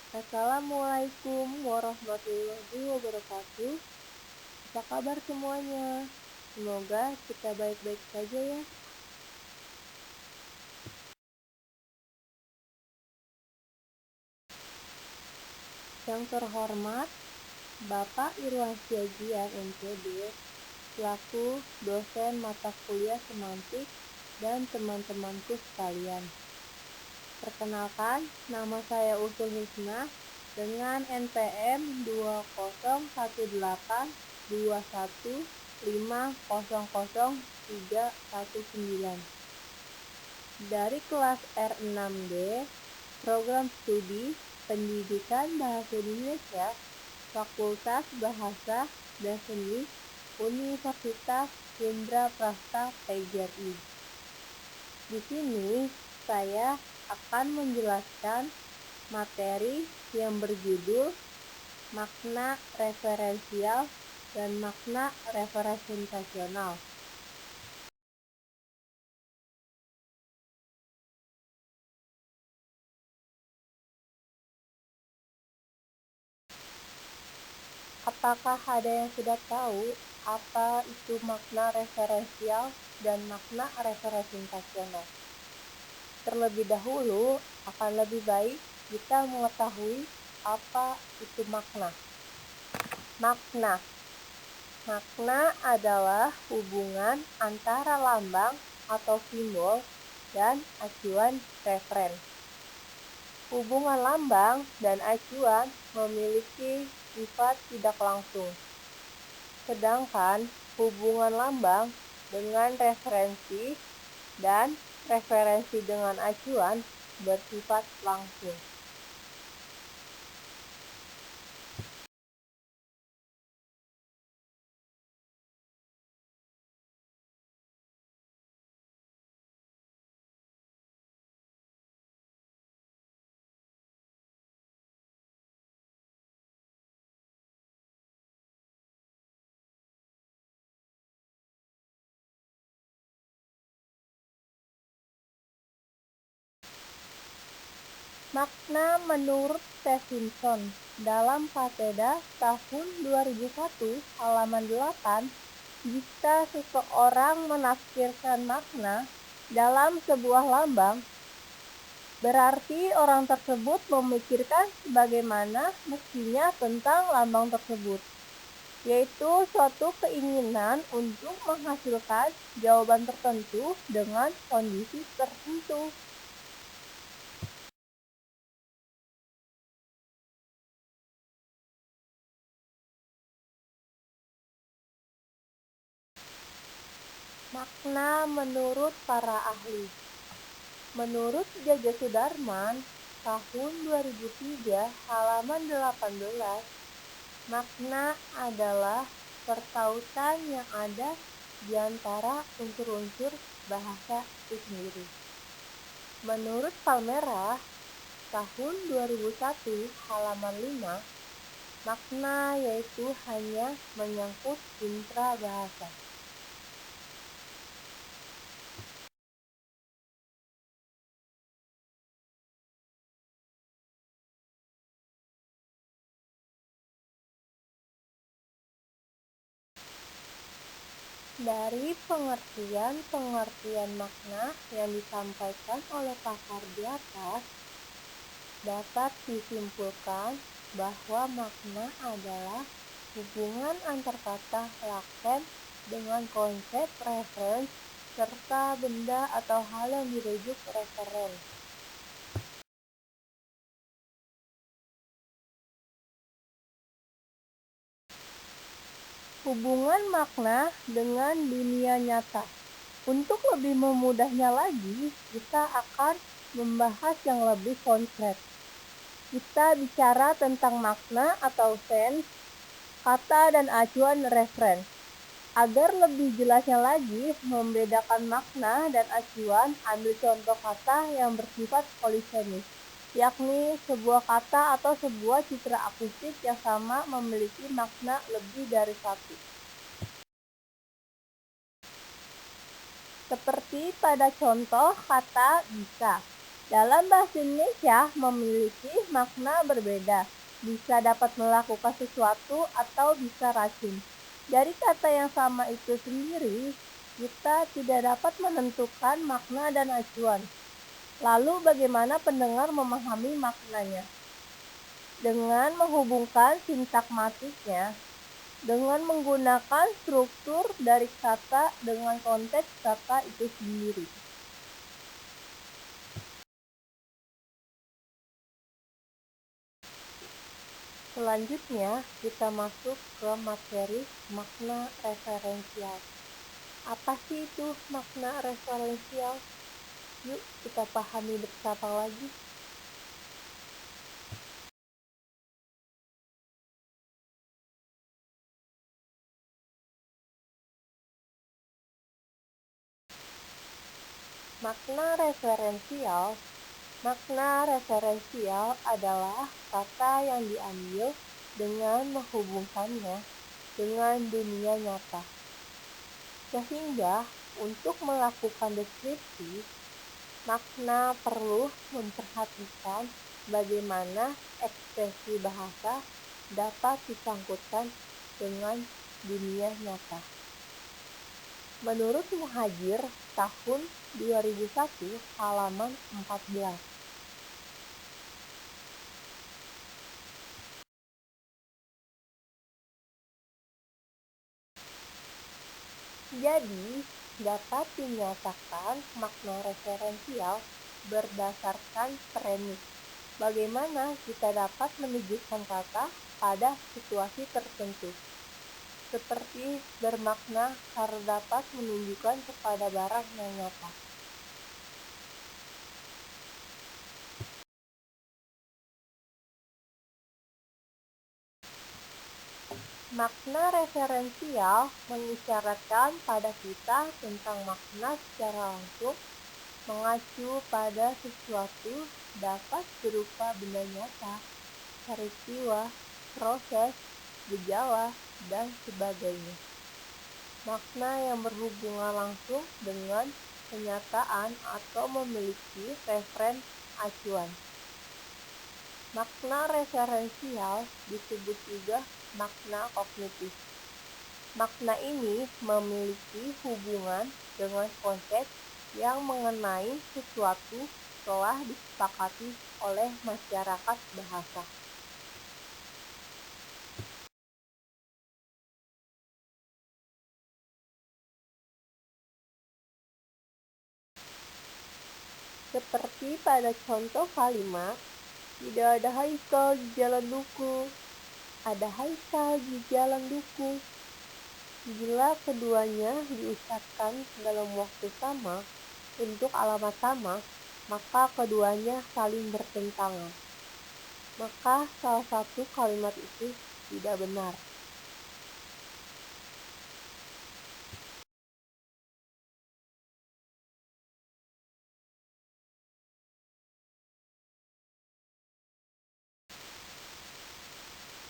Assalamualaikum warahmatullahi wabarakatuh. Apa kabar semuanya? Semoga kita baik-baik saja ya. Yang terhormat Bapak Irwasya Gian MPD selaku dosen mata kuliah semantik dan teman-temanku sekalian. Perkenalkan, nama saya Usul Husna dengan NPM 201121500300319 dari kelas R6D, program studi Pendidikan Bahasa Indonesia, Fakultas Bahasa dan Seni, Universitas Indraprasta PGRI. Di sini saya akan menjelaskan materi yang berjudul makna referensial dan makna representasional. Apakah ada yang sudah tahu apa itu makna referensial dan makna representasional? Terlebih dahulu, akan lebih baik kita mengetahui apa itu makna. Makna adalah hubungan antara lambang atau simbol dan acuan referen. Hubungan lambang dan acuan memiliki sifat tidak langsung, sedangkan hubungan lambang dengan referensi dan referensi dengan acuan bersifat langsung. Makna menurut Stevenson dalam Kateda tahun 2001 halaman 8, jika seseorang menafsirkan makna dalam sebuah lambang, berarti orang tersebut memikirkan bagaimana mestinya tentang lambang tersebut, yaitu suatu keinginan untuk menghasilkan jawaban tertentu dengan kondisi tertentu. Makna menurut para ahli. Menurut Jaja Sudarman tahun 2003 halaman 18, makna adalah pertautan yang ada di antara unsur-unsur bahasa itu sendiri. Menurut Palmera tahun 2001 halaman 5, makna yaitu hanya menyangkut intra bahasa. Dari pengertian makna yang disampaikan oleh pakar di atas, dapat disimpulkan bahwa makna adalah hubungan antar kata laken dengan konsep referens serta benda atau hal yang dirujuk referen. Hubungan makna dengan dunia nyata. Untuk lebih memudahnya lagi, kita akan membahas yang lebih konkret. Kita bicara tentang makna atau sense, kata dan acuan referen. Agar lebih jelasnya lagi membedakan makna dan acuan, ambil contoh kata yang bersifat polisemis, yakni sebuah kata atau sebuah citra akustik yang sama memiliki makna lebih dari satu. Seperti pada contoh kata bisa. Dalam bahasa Indonesia memiliki makna berbeda, bisa dapat melakukan sesuatu atau bisa racun. Dari kata yang sama itu sendiri, kita tidak dapat menentukan makna dan acuan. Lalu bagaimana pendengar memahami maknanya? Dengan menghubungkan sintakmatiknya, dengan menggunakan struktur dari kata dengan konteks kata itu sendiri. Selanjutnya, kita masuk ke materi makna referensial. Apa sih itu makna referensial? Yuk kita pahami bersama lagi. Makna referensial adalah kata yang diambil dengan menghubungkannya dengan dunia nyata. Sehingga untuk melakukan deskripsi, makna perlu memperhatikan bagaimana ekspresi bahasa dapat disangkutkan dengan dunia nyata. Menurut Muhajir tahun 2001 halaman 14. Jadi, dapat dinyatakan makna referensial berdasarkan premis. Bagaimana kita dapat menunjukkan kata pada situasi tertentu. Seperti bermakna karena dapat menunjukkan kepada barang yang nyata. Makna referensial mengisyaratkan pada kita tentang makna secara langsung, mengacu pada sesuatu dapat berupa benda nyata, peristiwa, proses, gejala, dan sebagainya. Makna yang berhubungan langsung dengan kenyataan atau memiliki referen acuan. Makna referensial disebut juga makna kognitif. Makna ini memiliki hubungan dengan konsep yang mengenai sesuatu telah disepakati oleh masyarakat bahasa. Seperti pada contoh kalimat, tidak ada Haikal di jalan duku. Ada Haikal di jalan duku. Bila keduanya diucapkan dalam waktu sama untuk alamat sama, maka keduanya saling bertentangan. Maka salah satu kalimat itu tidak benar.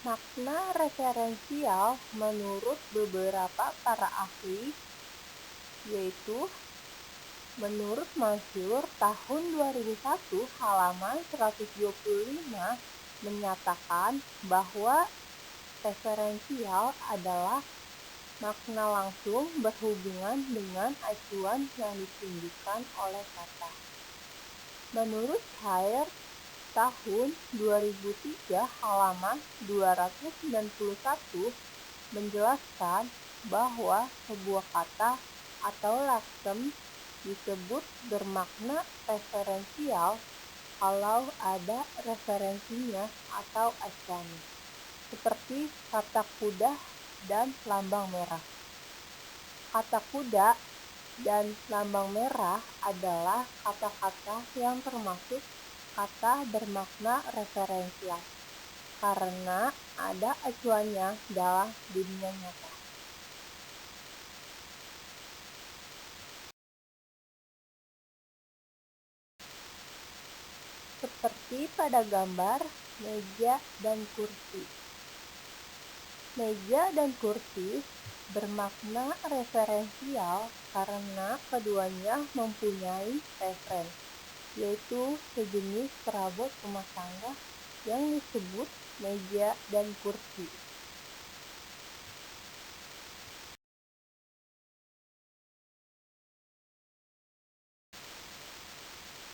Makna referensial menurut beberapa para ahli, yaitu menurut Mansur tahun 2001 halaman 125 menyatakan bahwa referensial adalah makna langsung berhubungan dengan acuan yang ditunjukkan oleh kata. Menurut Haier tahun 2003 halaman 291 menjelaskan bahwa sebuah kata atau laksem disebut bermakna referensial kalau ada referensinya atau acuannya, seperti kata kuda dan lambang merah. Kata kuda dan lambang merah adalah kata-kata yang termasuk kata bermakna referensial karena ada acuannya dalam dunia nyata. Seperti pada gambar meja dan kursi. Meja dan kursi bermakna referensial karena keduanya mempunyai referen, yaitu sejenis perabot rumah tangga yang disebut meja dan kursi.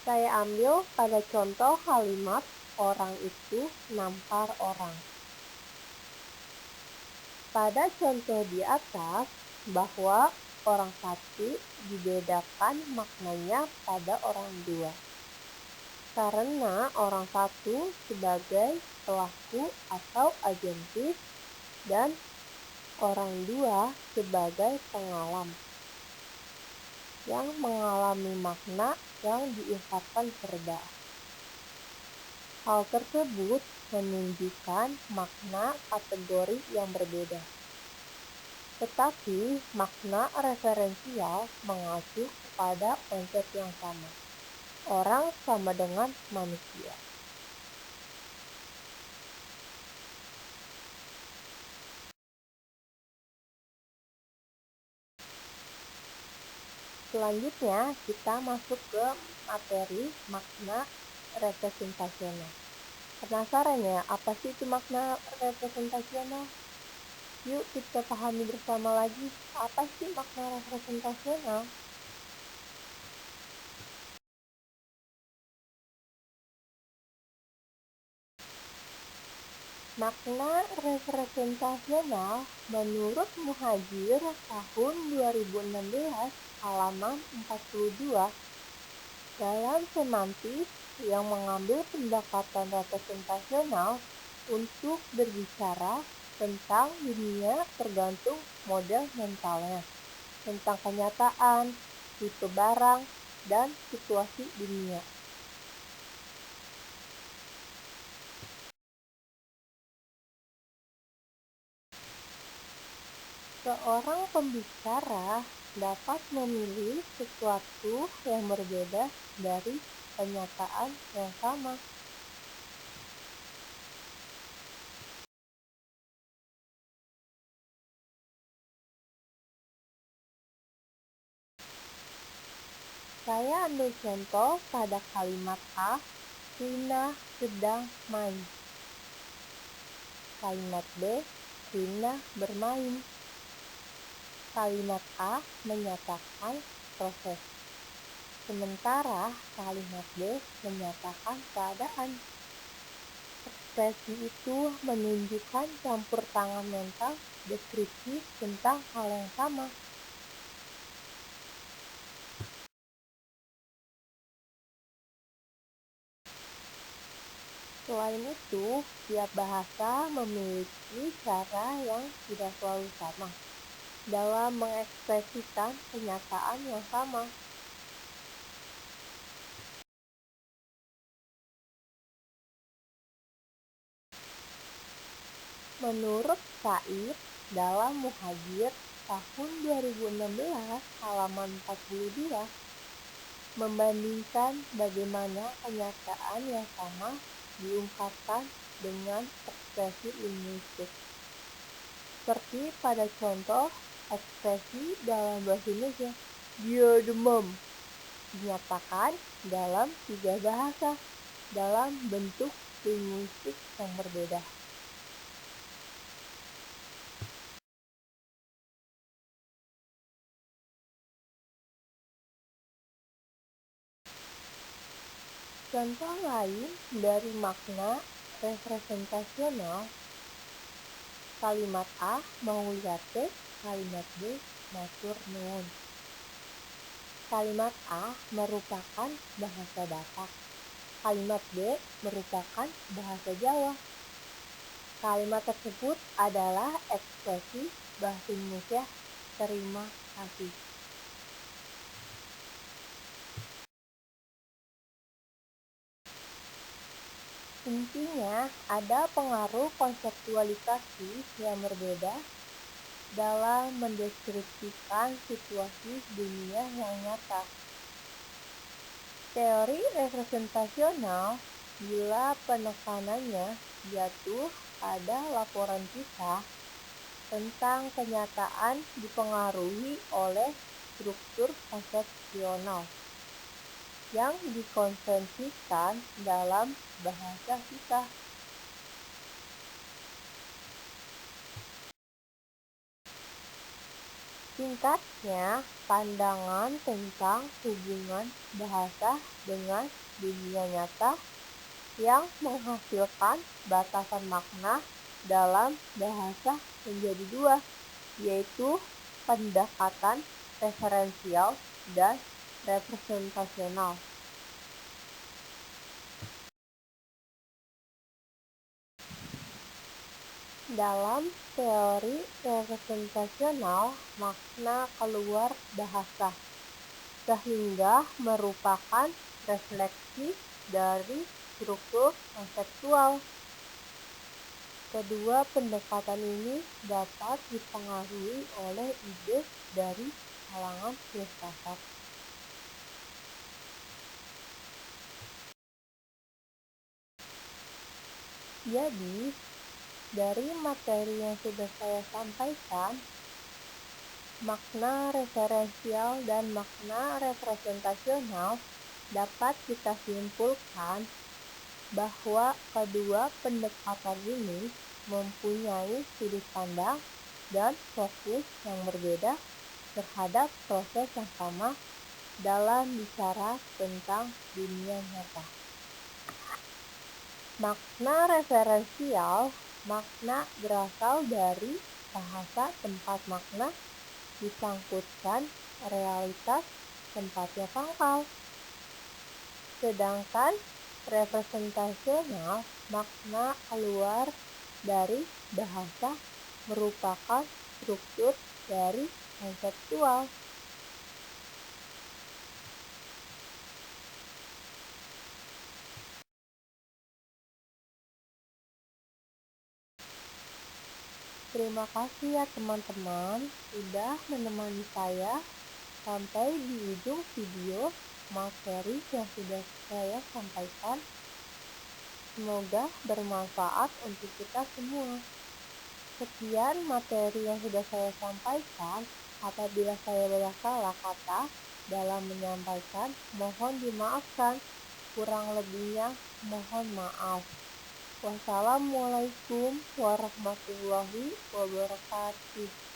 Saya ambil pada contoh kalimat orang itu nampar orang. Pada contoh di atas, bahwa orang satu dibedakan maknanya pada orang dua. Karena orang satu sebagai pelaku atau agentis dan orang dua sebagai pengalam yang mengalami makna yang diungkapkan serba. Hal tersebut menunjukkan makna kategori yang berbeda. Tetapi makna referensial mengacu kepada konsep yang sama. Orang sama dengan manusia. Selanjutnya kita masuk ke materi makna representasional. Penasaran ya, apa sih itu makna representasional? Yuk kita pahami bersama lagi, apa sih makna representasional? Makna representasional menurut Muhajir tahun 2016 halaman 42 dalam semantik yang mengambil pendekatan representasional untuk berbicara tentang dunia tergantung model mentalnya, tentang kenyataan, tipe barang, dan situasi dunia. Seorang pembicara dapat memilih sesuatu yang berbeda dari kenyataan yang sama. Saya ambil contoh pada kalimat A, Rina sedang main. Kalimat B, Rina bermain. Kalimat A menyatakan proses, sementara kalimat B menyatakan keadaan. Ekspresi itu menunjukkan campur tangan mental deskripsi tentang hal yang sama. Selain itu, tiap bahasa memiliki cara yang tidak selalu sama dalam mengekspresikan kenyataan yang sama. Menurut Said dalam Muhajir tahun 2016 halaman 42, membandingkan bagaimana kenyataan yang sama diungkapkan dengan ekspresi linguistik. Seperti pada contoh ekspresi dalam bahasa Indonesia, dia demam, dinyatakan dalam 3 bahasa dalam bentuk linguistik yang berbeda. Contoh lain dari makna representasional, kalimat A mau lihat teh, kalimat B matur nuwun. Kalimat A merupakan bahasa Batak, kalimat B merupakan bahasa Jawa. Kalimat tersebut adalah ekspresi bahasa Indonesia terima kasih. Intinya, ada pengaruh konseptualisasi yang berbeda dalam mendeskripsikan situasi dunia yang nyata. Teori representasional, bila penekanannya jatuh pada laporan kita tentang kenyataan dipengaruhi oleh struktur konsepsional yang dikonvensikan dalam bahasa kita. Singkatnya, pandangan tentang hubungan bahasa dengan dunia nyata yang menghasilkan batasan makna dalam bahasa menjadi dua, yaitu pendekatan referensial dan representasional. Dalam teori representasional, makna keluar bahasa, sehingga merupakan refleksi dari struktur konseptual. Kedua pendekatan ini dapat dipengaruhi oleh ide dari kalangan filsafat. Jadi, dari materi yang sudah saya sampaikan, makna referensial dan makna representasional dapat kita simpulkan bahwa kedua pendekatan ini mempunyai sudut pandang dan fokus yang berbeda terhadap proses yang sama dalam bicara tentang dunia nyata. Makna referensial, makna berasal dari bahasa tempat makna disangkutkan realitas tempatnya pangkal. Sedangkan representasional, makna keluar dari bahasa merupakan struktur dari konseptual. Terima kasih ya teman-teman sudah menemani saya sampai di ujung video materi yang sudah saya sampaikan. Semoga bermanfaat untuk kita semua. Sekian materi yang sudah saya sampaikan. Apabila saya banyak salah kata dalam menyampaikan, mohon dimaafkan. Kurang lebihnya mohon maaf. Wassalamualaikum warahmatullahi wabarakatuh.